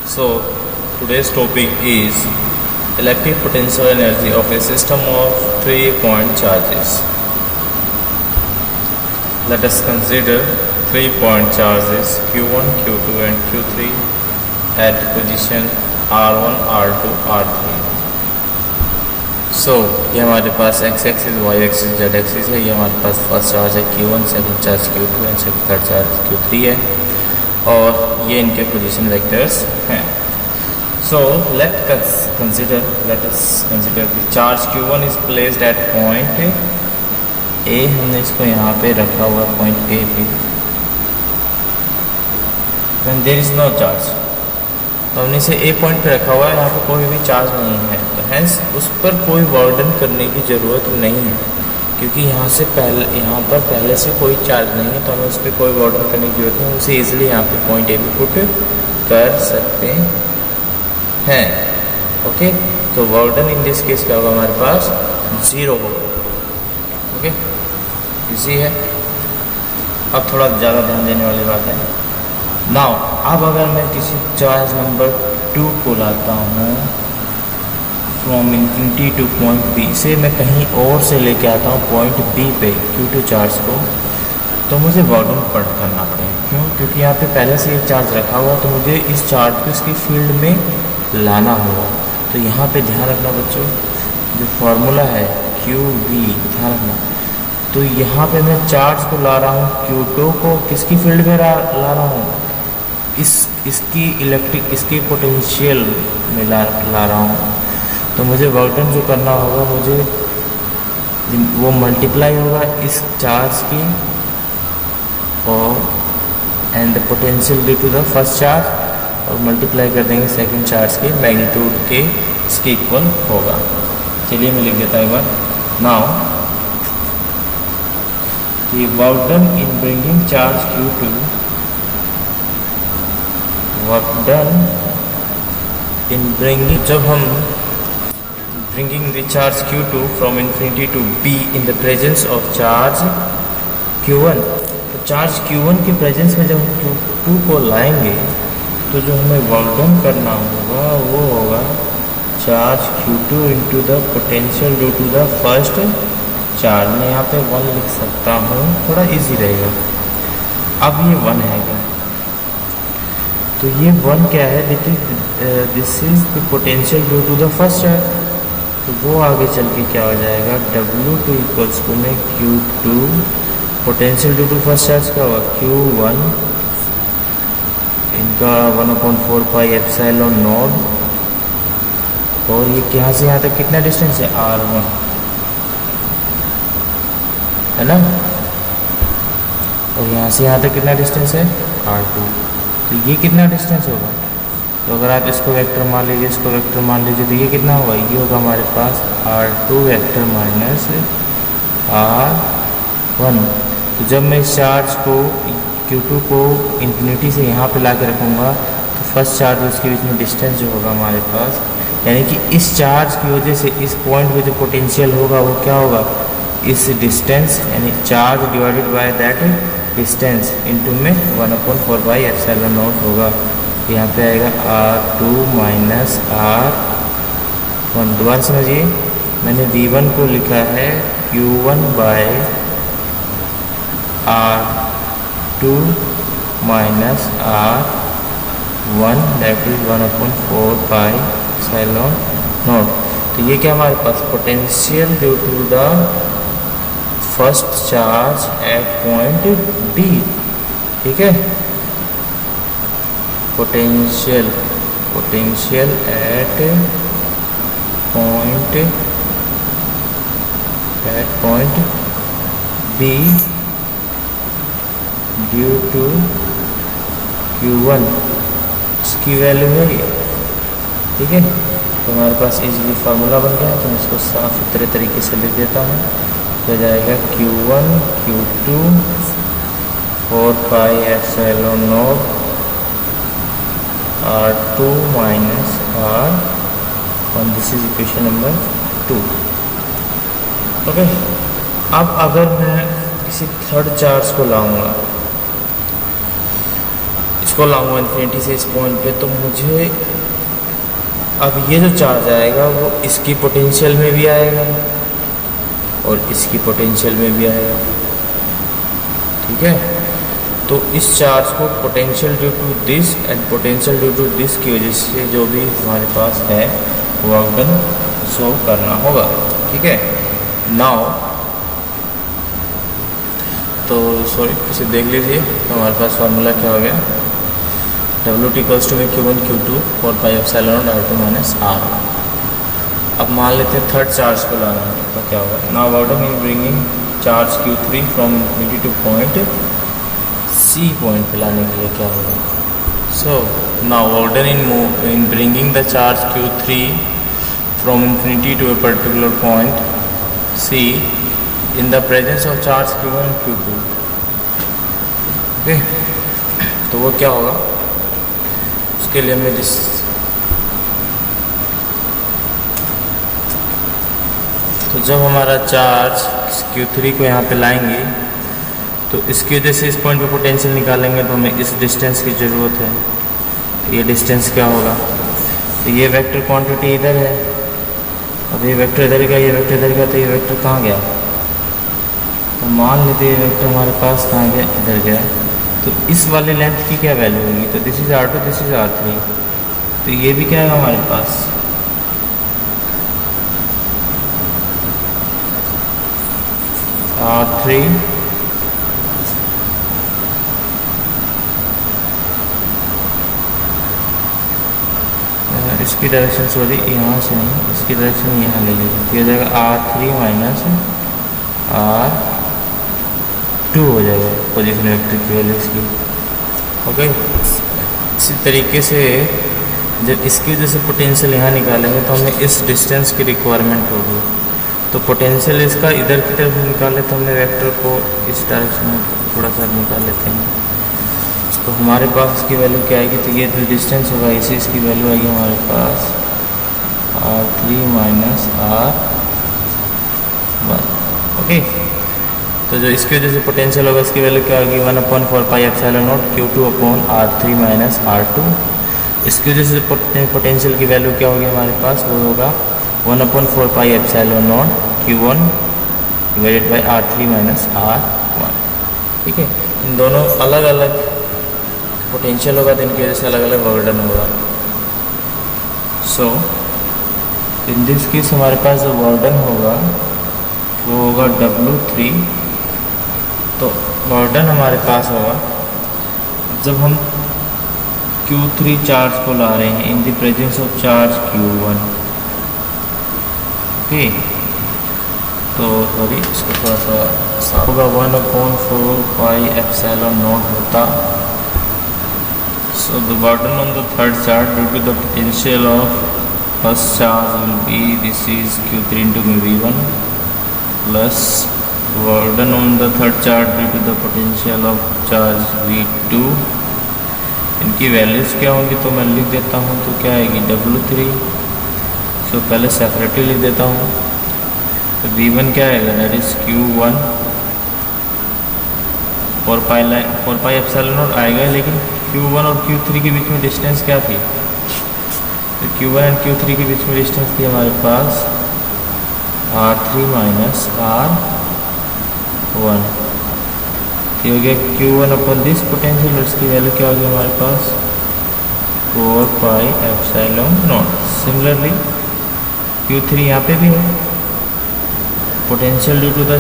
So today's topic is electric potential energy of a system of 3-point charges. Let us consider 3-point charges Q1, Q2 and Q3 at position R1, R2, R3. So ये हमारे पास x axis, y axis, z axis है. ये हमारे पास first charge है Q1, second charge Q2 and third charge Q3 है और ये इनके पोजीशन वेक्टर्स हैं. So let us consider the charge Q1 is placed at point A. हमने इसको यहाँ पे रखा हुआ पॉइंट A पे. When there is no charge, तो हमने इसे A पॉइंट पे रखा हुआ है. यहाँ पे कोई भी चार्ज नहीं है, तो हैंस उस पर कोई वर्डन करने की ज़रूरत नहीं है क्योंकि यहाँ पर पहले से कोई चार्ज नहीं है, तो हमें उस पर कोई वर्डन करने की जरूरत नहीं. उसे ईजिली यहाँ पे पॉइंट A पे पुट कर सकते हैं. ओके, तो वर्डन इन दिस केस क्या होगा, हमारे पास 0 होगा. ओके, इजी है. अब थोड़ा ज़्यादा ध्यान देने वाली बात है. नाउ अब अगर मैं किसी चार्ज नंबर 2 को लाता हूँ from infinity two point B से, मैं कहीं और से लेके आता हूँ पॉइंट B पे Q2 चार्ज को, तो मुझे वर्डन करना पड़ेगा. क्यों? क्योंकि यहाँ पे पहले से एक चार्ज रखा हुआ, तो मुझे इस चार्ज को इसकी फील्ड में लाना होगा. तो यहाँ पे ध्यान रखना बच्चों, जो फॉर्मूला है QV, ध्यान रखना. तो यहाँ पे मैं चार्ज को ला रहा हूँ Q2 को किसकी फील्ड में ला रहा हूँ, इसकी पोटेंशियल में ला रहा हूँ. तो मुझे वर्डन जो करना होगा, मुझे वो मल्टीप्लाई होगा इस चार्ज की और and the potential due to the first charge, और मल्टीप्लाई कर देंगे सेकंड चार्ज के मैग्नीट्यूड के, इसके इक्वल होगा. चलिए मैं लिख देता हूँ एक बार. Now the work done in bringing charge Q2, work done in bringing, जब हम bringing the charge Q2 from infinity to B in the presence of charge Q1, तो चार्ज Q1 के प्रेजेंस में जब हम Q2 को लाएंगे, तो जो हमें वर्क डन करना होगा वो होगा charge Q2 into the potential due to the first charge. मैं यहाँ पे 1 लिख सकता हूँ, थोड़ा इजी रहेगा. अब ये 1 है क्या, तो ये 1 क्या है, this is the potential due to the first charge. तो वो आगे चल के क्या हो जाएगा, W2 इक्वल्स टू में Q2 potential due to first charge का होगा Q1 इनका 1/4 पाई एप्सिलॉन नॉट. और ये यहाँ से यहाँ तक कितना डिस्टेंस है, R1 है ना, और यहाँ से यहाँ तक कितना डिस्टेंस है, R2. तो ये कितना डिस्टेंस होगा, तो अगर आप इसको वेक्टर मान लीजिए, इसको वेक्टर मान लीजिए, तो ये कितना होगा, ये होगा हमारे पास R2 वेक्टर माइनस R1. तो जब मैं इस चार्ज को Q2 को इन्फिनिटी से यहाँ पे ला के रखूँगा, तो फर्स्ट चार्ज उसके बीच में डिस्टेंस जो होगा हमारे पास, यानी कि इस चार्ज की वजह से इस पॉइंट पे जो पोटेंशियल होगा वो क्या होगा, इस डिस्टेंस यानी charge divided by that distance into में 1/4 पाई एप्सिलॉन नॉट होगा. यहाँ पे आएगा R2 माइनस R1. दोबारा समझिए, मैंने V1 को लिखा है Q1 by R2 minus R1 that is 1/4 pi epsilon naught. तो ये क्या हमारे पास potential due to the first charge at point B. ठीक है, potential at point B due to Q1, इसकी वैल्यू है ये. ठीक है, तो हमारे पास इजीली फार्मूला बन गया. तो मैं इसको साफ सुथरे तरीके से लिख देता हूँ. तो जाएगा Q1 Q2 4 pi epsilon not R2 minus R1. This is equation number 2. Okay, अब अगर मैं किसी थर्ड चार्ज को लाऊंगा, इसको लाऊंगा इन्फिनिटी से इस पॉइंट पे, तो मुझे अब ये जो चार्ज आएगा वो इसकी पोटेंशियल में भी आएगा और इसकी पोटेंशियल में भी आएगा। ठीक है, तो इस चार्ज को potential due to this and potential due to this की वजह से जो भी हमारे पास है वर्क डन शो करना होगा। ठीक है, नाउ तो सॉरी इसे देख लीजिए, तो हमारे पास फार्मूला क्या हो गया, W equals to Q1 Q2 4 pi epsilon R2 minus R। अब मान लेते हैं थर्ड चार्ज को लाना है, तो क्या होगा, now work done in bringing charge Q3 from infinity to point C point पे लाने के लिए क्या होगा। So now work done in bringing the charge Q3 from infinity to a particular point C in the presence of charge Q1 and Q2। Okay, तो वो क्या होगा, उसके लिए हमें तो जब हमारा चार्ज Q3 को यहाँ पे लाएंगे तो इसकी वजह से इस पॉइंट पे पोटेंशियल निकालेंगे, तो हमें इस डिस्टेंस की ज़रूरत है। तो ये डिस्टेंस क्या होगा, तो ये वेक्टर क्वांटिटी इधर है, अब ये वेक्टर इधर का, ये वेक्टर इधर का, तो ये वेक्टर कहाँ गया, तो मान लेते हैं वेक्टर हमारे पास कहाँ गया, इधर गया। तो इस वाले लेंथ की क्या वैल्यू होगी, तो this is R2 this is R3, तो ये भी क्या है हमारे पास R3 इसकी डायरेक्शन सॉरी यहाँ से नहीं, इसकी डायरेक्शन यहाँ ले लीजिए, तो हो जाएगा R3 माइनस R2 हो जाएगा पोजीशन वेक्टर की वैल्यू इसकी। ओके, इसी तरीके से जब इसकी वजह से पोटेंशियल यहाँ निकालेंगे तो हमें इस डिस्टेंस की रिक्वायरमेंट होगी, तो पोटेंशियल इसका इधर की तरफ निकाले तो हमने वेक्टर को इस डायरेक्शन में थोड़ा सा निकाल लेते हैं, तो हमारे पास इसकी वैल्यू क्या आएगी, तो ये जो डिस्टेंस होगा इसी इसकी वैल्यू आएगी हमारे पास R3 माइनस R1। ओके, तो जो इसकी वजह से पोटेंशियल होगा इसकी वैल्यू क्या होगी, 1/4 pi epsilon not Q2 upon R3 minus R2। इसकी वजह से पोटेंशियल की वैल्यू क्या होगी हमारे पास, वो होगा 1/4 pi epsilon not Q1 divided by R3 minus R1। ठीक है, इन दोनों अलग अलग पोटेंशियल होगा तो इनकी वजह से अलग अलग वर्क डन होगा। सो इन दिस केस हमारे पास जो वर्क डन होगा वो होगा W3। तो वर्क डन हमारे पास होगा जब हम Q3 चार्ज को ला रहे हैं in the presence of charge Q1। Okay, तो सॉरी इसको थोड़ा सा होगा 1/4 पाई एप्सिलॉन नॉट होता। So the burden on the third charge due to the potential of first charge will be, this is Q3 into V1 plus burden on the third charge due to the potential of charge V2। इनकी values क्या होंगी तो मैं लिख देता हूँ, तो क्या आएगी W3। सो पहले सेपरेटली लिख देता हूँ, तो V1 क्या आएगा, that is Q1 4 pi epsilon not आएगा, लेकिन Q1 और Q3 के बीच में डिस्टेंस क्या थी, तो Q1 और Q3 के बीच में डिस्टेंस थी हमारे पास R3 माइनस R1। ये हो गया Q1 अपन दिस पोटेंशियल, इसकी वैल्यू क्या होगी हमारे पास 4 pi epsilon naught. Similarly Q3 यहाँ पे भी है, potential due to the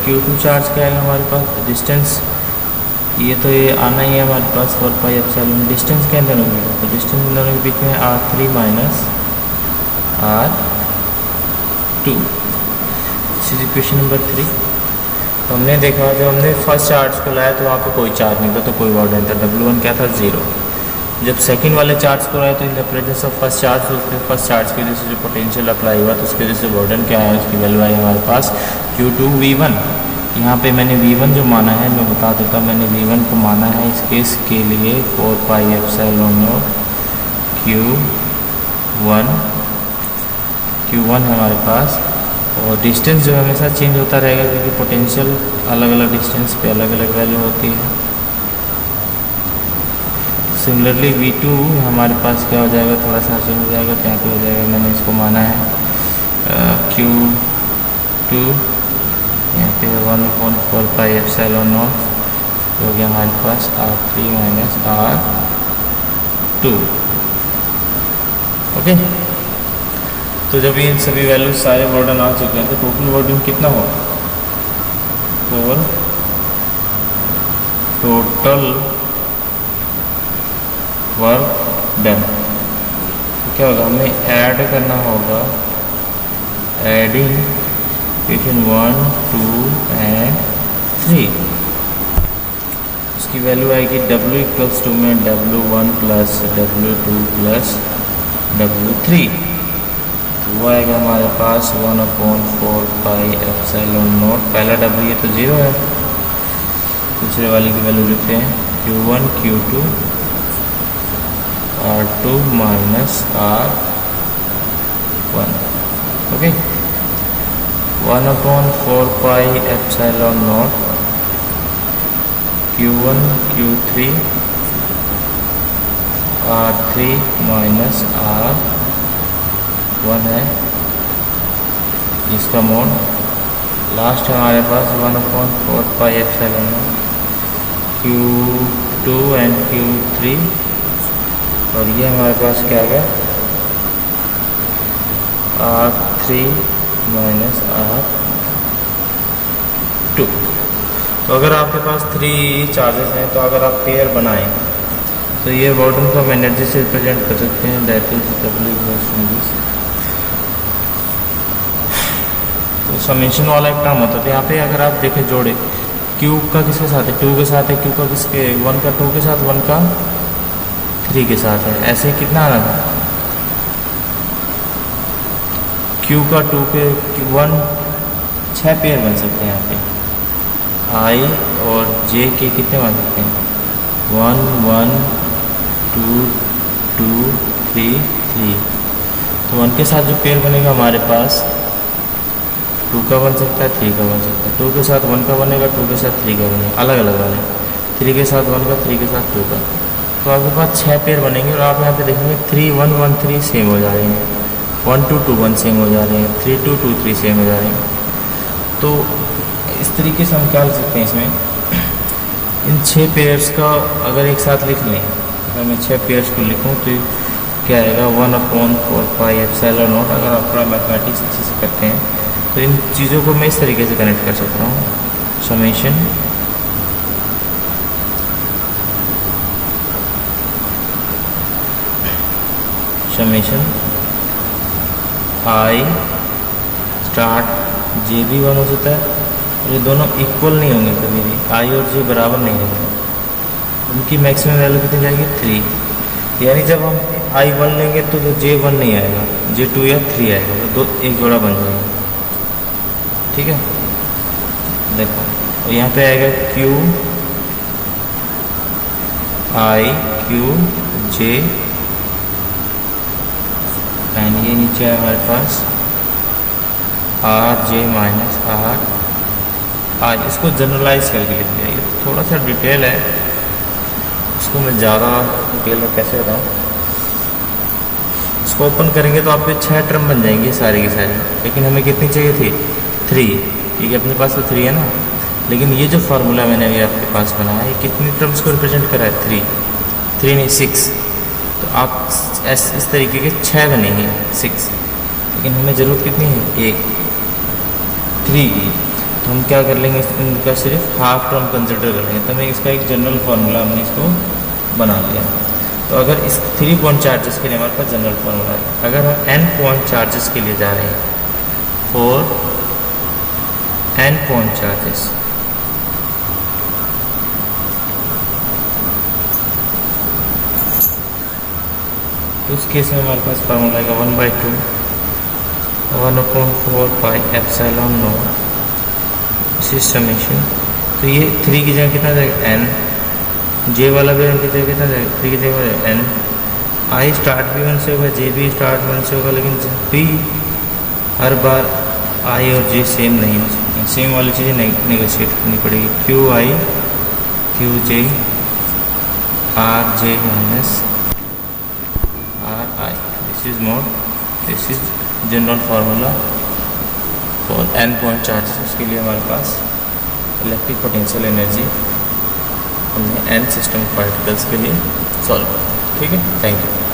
Q2 charge क्या है हमारे पास, डिस्टेंस ये तो ये आना ही है हमारे पास 4 पाई एप्सिलॉन। डिस्टेंस के अंदर होगी, तो डिस्टेंस इन दोनों के बीच में R3 minus R2। This is equation number 3। तो हमने देखा जब हमने फर्स्ट चार्ज को लाया तो वहाँ पे कोई चार्ज नहीं था, तो कोई वर्क नहीं था, W1 क्या था 0। जब सेकंड वाले चार्ज को लाया तो in the presence of first charge, तो उसके फर्स्ट चार्ज की वजह से जो पोटेंशियल अप्लाई हुआ तो उसकी वजह से वर्क डन क्या है, उसकी वैल्यू आई हमारे पास Q2 V1। यहाँ पे मैंने V1 जो माना है मैं बता देता हूँ, मैंने V1 को माना है इस केस के लिए 4 पाई एप्सिलॉन नॉट Q1 है हमारे पास, और डिस्टेंस जो हमेशा चेंज होता रहेगा क्योंकि पोटेंशियल अलग अलग डिस्टेंस पे अलग अलग वैल्यू होती है। सिमिलरली V2 हमारे पास क्या हो जाएगा, थोड़ा सा चेंज हो जाएगा, तो यहाँ पे हो जाएगा, मैंने इसको माना है Q2, यहाँ पे 1/4 पाई एप्सिलॉन नॉट हो गया हमारे पास R3 माइनस R2। ओके, तो जब ये सभी वैल्यूज सारे बॉर्डन आ चुके हैं तो टोटल बॉर्डन कितना होगा, और टोटल वर्क डन तो क्या होगा, हमें ऐड करना होगा, एडिंग इक्वेशन 1, 2 एंड 3। उसकी वैल्यू आएगी W इक्वल्स टू में W1 plus W2 plus W3, तो वो आएगा हमारे पास 1/4 पाई एप्सिलॉन नॉट। पहला W ये तो 0 है, दूसरे वाले की वैल्यू लिखते हैं Q1 Q2 R2 minus R1। Okay, 1/4 pi epsilon not Q1 Q3 R3 minus R1 है, इसका मोड लास्ट है हमारे पास 1/4 pi epsilon not Q2 and Q3, और ये हमारे पास क्या आ गया R3 माइनस R2। तो अगर आपके पास 3 चार्जेस हैं, तो अगर आप पेयर बनाएं तो ये बॉर्डन को हम एनर्जी से रिप्रेजेंट कर सकते हैं, that is W equals to this. तो समेशन वाला एक टर्म होता है, तो यहाँ पे अगर आप देखें जोड़े Q का किसके साथ है, 2 के साथ है, Q का किसके 1 का 2 के साथ, 1 का 3 के साथ है, ऐसे कितना आना था Q का 2 के 1, 6 पेयर बन सकते हैं यहाँ पे, I और J के कितने बन सकते हैं 1 1 2 2 3 3। तो 1 के साथ जो पेयर बनेगा हमारे पास 2 का बन सकता है, 3 का बन सकता है, 2 के साथ 1 का बनेगा, 2 के साथ 3 का बनेगा, अलग अलग वाले, 3 के साथ 1 का, 3 के साथ 2 का। तो आपके पास 6 पेयर बनेंगे, और आप यहाँ पे देखेंगे 3 1 1 3 सेम हो जा रहे हैं, 1 2 2 1 सेम हो जा रहे हैं, 3 2 2 3 सेम हो जा रहे हैं। तो इस तरीके से हम क्या लिख सकते हैं, इसमें इन 6 पेयर्स का अगर एक साथ लिख लें, अगर मैं 6 पेयर्स को लिखूँ तो क्या आएगा 1/4 पाई एप्सिलॉन नॉट। अगर आप थोड़ा मैथमेटिक्स अच्छे से करते हैं तो इन चीज़ों को मैं इस तरीके से कनेक्ट कर सकता हूँ, समेशन I स्टार्ट J भी 1 हो सकता है, और ये दोनों इक्वल नहीं होंगे कभी भी, I और J बराबर नहीं होंगे, उनकी मैक्सिमम वैल्यू कितनी जाएगी 3। यानी जब हम I1 लेंगे तो J1 नहीं आएगा, J2 या 3 आएगा, तो एक जोड़ा बन जाएगा, ठीक है। देखो, और यहाँ पे आएगा Q I Q J, and ये नीचे है हमारे पास R J माइनस R। इसको जनरलाइज करके लिख दिया, ये थोड़ा सा डिटेल है, इसको मैं ज़्यादा डिटेल में कैसे बताऊँ। इसको ओपन करेंगे तो आपके 6 टर्म बन जाएंगे सारी की सारी, लेकिन हमें कितनी चाहिए थी 3, ठीक है, अपने पास तो 3 है ना, लेकिन ये जो फार्मूला मैंने अभी आपके पास बनाया है, ये कितनी टर्म्स को रिप्रेजेंट करा है 3 नहीं 6। तो आप इस तरीके के 6 बनेंगे 6, लेकिन हमें ज़रूरत कितनी है 1 3 की, तो हम क्या कर लेंगे, इनका सिर्फ हाफ टर्म कंसिडर कर लेंगे। तो हमें इसका एक जनरल फार्मूला हमने इसको बना लिया। तो अगर इस 3 पॉइंट चार्जेस के लिए हमारे पास जनरल फार्मूला है, अगर हम n पॉइंट चार्जेस के लिए जा रहे हैं और n पॉइंट चार्जेस, तो उस केस में हमारे पास फार्मूला आएगा 1/2 1/4 पाई एप्सिलॉन नॉट समेशन। तो ये 3 की जगह कितना जाएगा n, J वाला भी n की जगह कितना जाएगा 3 की जगह n, I स्टार्ट भी 1 से होगा, J भी स्टार्ट 1 से होगा, लेकिन जब भी हर बार I और J सेम नहीं हो सकते, सेम वाली चीज़ें नेगोशिएट करनी पड़ेगी। Q I Q J R J minus are I, this is not, this is general formula for n point charges. उसके लिए हमारे पास इलेक्ट्रिक पोटेंशियल एनर्जी हमने n सिस्टम पार्टिकल्स के लिए सॉल्व किया। ठीक है, थैंक यू।